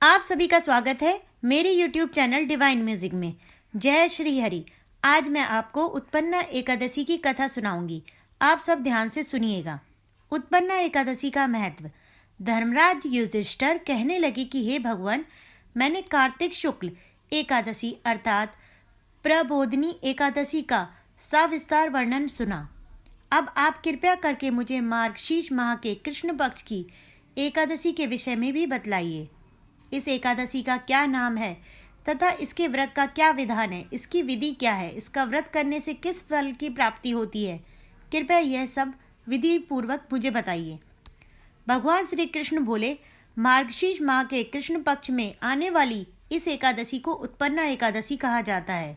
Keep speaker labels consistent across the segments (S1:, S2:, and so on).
S1: आप सभी का स्वागत है मेरे YouTube चैनल डिवाइन म्यूजिक में। जय श्री हरि। आज मैं आपको उत्पन्ना एकादशी की कथा सुनाऊंगी। आप सब ध्यान से सुनिएगा। उत्पन्ना एकादशी का महत्व। धर्मराज युधिष्ठिर कहने लगे कि हे भगवान, मैंने कार्तिक शुक्ल एकादशी अर्थात प्रबोधिनी एकादशी का सविस्तार वर्णन सुना। अब आप कृपया करके मुझे मार्गशीर्ष माह के कृष्ण पक्ष की एकादशी के विषय में भी बतलाइए। इस एकादशी का क्या नाम है तथा इसके व्रत का क्या विधान है, इसकी विधि क्या है, इसका व्रत करने से किस फल की प्राप्ति होती है, कृपया यह सब विधि पूर्वक मुझे बताइए। भगवान श्री कृष्ण बोले, मार्गशीर्ष माह के कृष्ण पक्ष में आने वाली इस एकादशी को उत्पन्ना एकादशी कहा जाता है।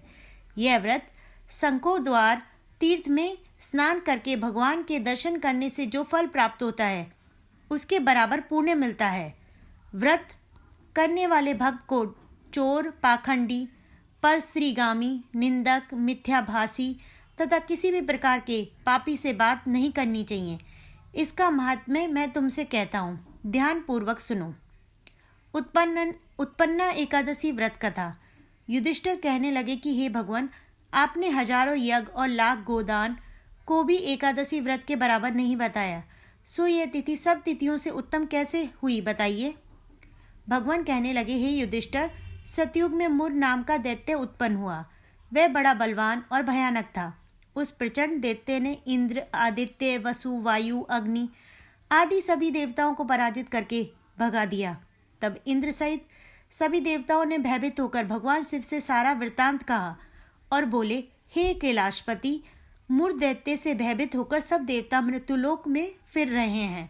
S1: यह व्रत शंखोद्वार तीर्थ में स्नान करके भगवान के दर्शन करने से जो फल प्राप्त होता है उसके बराबर पुण्य मिलता है। व्रत करने वाले भक्त को चोर, पाखंडी, परस्त्रीगामी, निंदक, मिथ्याभासी तथा किसी भी प्रकार के पापी से बात नहीं करनी चाहिए। इसका महात्म्य मैं तुमसे कहता हूँ, ध्यान पूर्वक सुनो। उत्पन्ना एकादशी व्रत कथा। युधिष्ठिर कहने लगे कि हे भगवान, आपने हजारों यज्ञ और लाख गोदान को भी एकादशी व्रत के बराबर नहीं बताया, सो यह तिथि सब तिथियों से उत्तम कैसे हुई, बताइए। भगवान कहने लगे, हे युधिष्ठिर, सतयुग में मुर नाम का दैत्य उत्पन्न हुआ। वह बड़ा बलवान और भयानक था। उस प्रचंड दैत्य ने इंद्र, आदित्य, वसु, वायु, अग्नि आदि सभी देवताओं को पराजित करके भगा दिया। तब इंद्र सहित सभी देवताओं ने भयभीत होकर भगवान शिव से सारा वृत्तांत कहा और बोले, हे कैलाशपति, मुर दैत्य से भयभीत होकर सब देवता मृत्युलोक में फिर रहे हैं।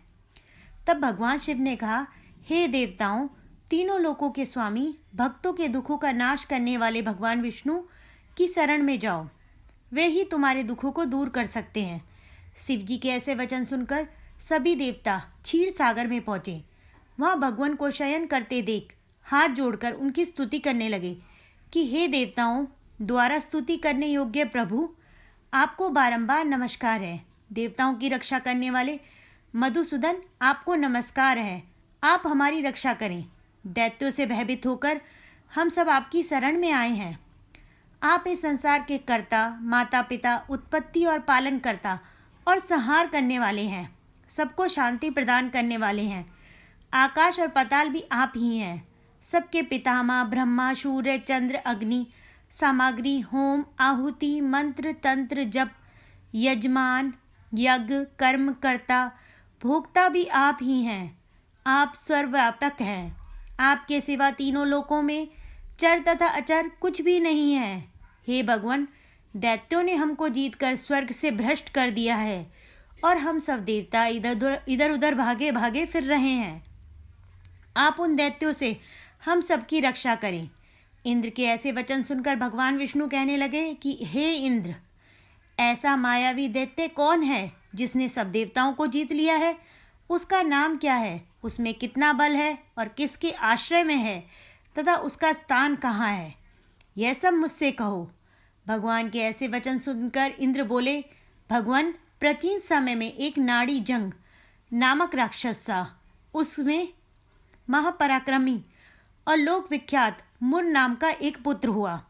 S1: तब भगवान शिव ने कहा, हे देवताओं, तीनों लोकों के स्वामी, भक्तों के दुखों का नाश करने वाले भगवान विष्णु की शरण में जाओ, वे ही तुम्हारे दुखों को दूर कर सकते हैं। शिव जी के ऐसे वचन सुनकर सभी देवता क्षीर सागर में पहुंचे। वहां भगवान को शयन करते देख हाथ जोड़कर उनकी स्तुति करने लगे कि हे देवताओं द्वारा स्तुति करने योग्य प्रभु, आपको बारंबार नमस्कार है। देवताओं की रक्षा करने वाले मधुसूदन, आपको नमस्कार है। आप हमारी रक्षा करें। दैत्यों से भयभीत होकर हम सब आपकी शरण में आए हैं। आप इस संसार के कर्ता, माता पिता, उत्पत्ति और पालन करता और संहार करने वाले हैं। सबको शांति प्रदान करने वाले हैं। आकाश और पाताल भी आप ही हैं। सबके पितामह ब्रह्मा, सूर्य, चंद्र, अग्नि, सामग्री, होम, आहुति, मंत्र, तंत्र, जप, यजमान, यज्ञ, कर्मकर्ता, भोक्ता भी आप ही हैं। आप सर्वव्यापक हैं। आपके सिवा तीनों लोकों में चर तथा अचर कुछ भी नहीं है। हे भगवान, दैत्यों ने हमको जीतकर स्वर्ग से भ्रष्ट कर दिया है और हम सब देवता इधर उधर भागे भागे फिर रहे हैं। आप उन दैत्यों से हम सबकी रक्षा करें। इंद्र के ऐसे वचन सुनकर भगवान विष्णु कहने लगे कि हे इंद्र, ऐसा मायावी दैत्य कौन है जिसने सब देवताओं को जीत लिया है? उसका नाम क्या है? उसमें कितना बल है और किसके आश्रय में है तथा उसका स्थान कहाँ है? यह सब मुझसे कहो। भगवान के ऐसे वचन सुनकर इंद्र बोले, भगवान, प्राचीन समय में एक नाड़ी जंग नामक राक्षस था। उसमें महापराक्रमी और लोक विख्यात मुर नाम का एक पुत्र हुआ।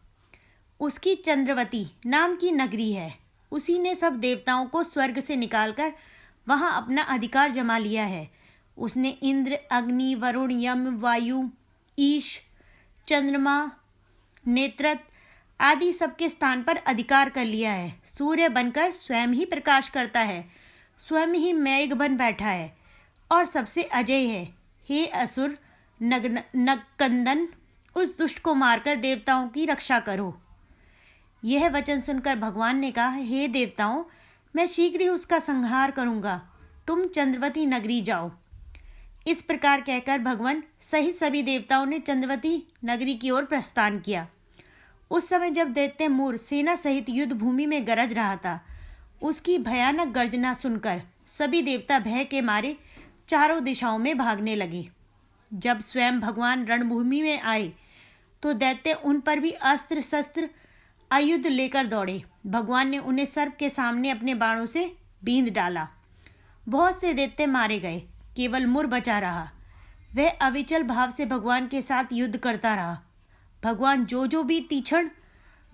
S1: उसकी चंद्रवती नाम की नगरी है। उसी ने सब देवताओं को स्वर्ग से निकालकर वहां अपना अधिकार जमा लिया है। उसने इंद्र, अग्नि, वरुण, यम, वायु, ईश, चंद्रमा, नेत्रत आदि सबके स्थान पर अधिकार कर लिया है। सूर्य बनकर स्वयं ही प्रकाश करता है, स्वयं ही मेघ बन बैठा है और सबसे अजय है। हे असुर नगकंदन, उस दुष्ट को मारकर देवताओं की रक्षा करो। यह वचन सुनकर भगवान ने कहा, हे देवताओं, मैं शीघ्र ही उसका संहार करूंगा। तुम चंद्रवती नगरी जाओ। इस प्रकार कहकर भगवान सहित सभी देवताओं ने चंद्रवती नगरी की ओर प्रस्थान किया। उस समय जब दैत्य मुर सेना सहित युद्ध भूमि में गरज रहा था, उसकी भयानक गर्जना सुनकर सभी देवता भय के मारे चारों दिशाओं में भागने लगे। जब स्वयं भगवान रणभूमि में आए तो दैत्य उन पर भी अस्त्र शस्त्र आयुध लेकर दौड़े। भगवान ने उन्हें सर्प के सामने अपने बाणों से बींध डाला। बहुत से दैत्य मारे गए, केवल मुर बचा रहा। वह अविचल भाव से भगवान के साथ युद्ध करता रहा। भगवान जो भी तीक्ष्ण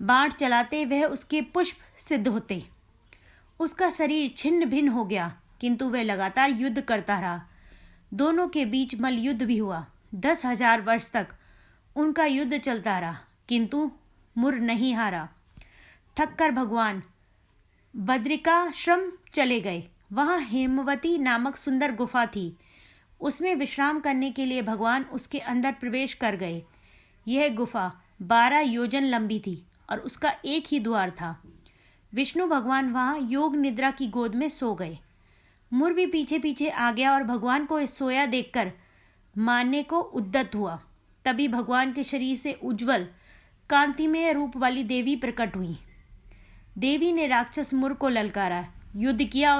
S1: बाण चलाते वह उसके पुष्प सिद्ध होते। उसका शरीर छिन्न भिन्न हो गया, किंतु वह लगातार युद्ध करता रहा। दोनों के बीच मल्ल युद्ध भी हुआ। 10,000 वर्ष तक उनका युद्ध चलता रहा, किंतु मुर नहीं हारा। थककर भगवान बद्रिकाश्रम चले गए। वहाँ हेमवती नामक सुंदर गुफा थी। उसमें विश्राम करने के लिए भगवान उसके अंदर प्रवेश कर गए। यह गुफा 12 योजन लंबी थी और उसका एक ही द्वार था। विष्णु भगवान वहाँ योग निद्रा की गोद में सो गए। मुर भी पीछे पीछे आ गया और भगवान को सोया देखकर मारने को उद्यत हुआ। तभी भगवान के शरीर से उज्जवल कांतिमय रूप वाली देवी प्रकट हुई। देवी ने राक्षस मुर को ललकारा, युद्ध किया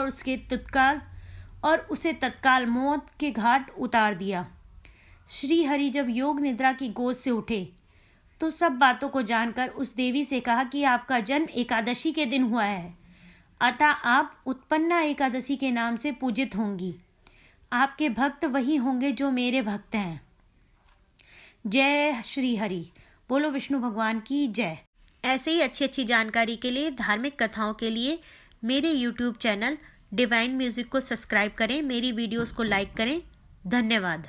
S1: और उसे तत्काल मौत के घाट उतार दिया। श्री हरि जब योग निद्रा की गोद से उठे तो सब बातों को जानकर उस देवी से कहा कि आपका जन्म एकादशी के दिन हुआ है, अतः आप उत्पन्ना एकादशी के नाम से पूजित होंगी। आपके भक्त वही होंगे जो मेरे भक्त हैं। जय श्री हरि। बोलो विष्णु भगवान की जय। ऐसे ही अच्छी अच्छी जानकारी के लिए, धार्मिक कथाओं के लिए मेरे YouTube चैनल डिवाइन म्यूजिक को सब्सक्राइब करें, मेरी वीडियोस को लाइक करें। धन्यवाद।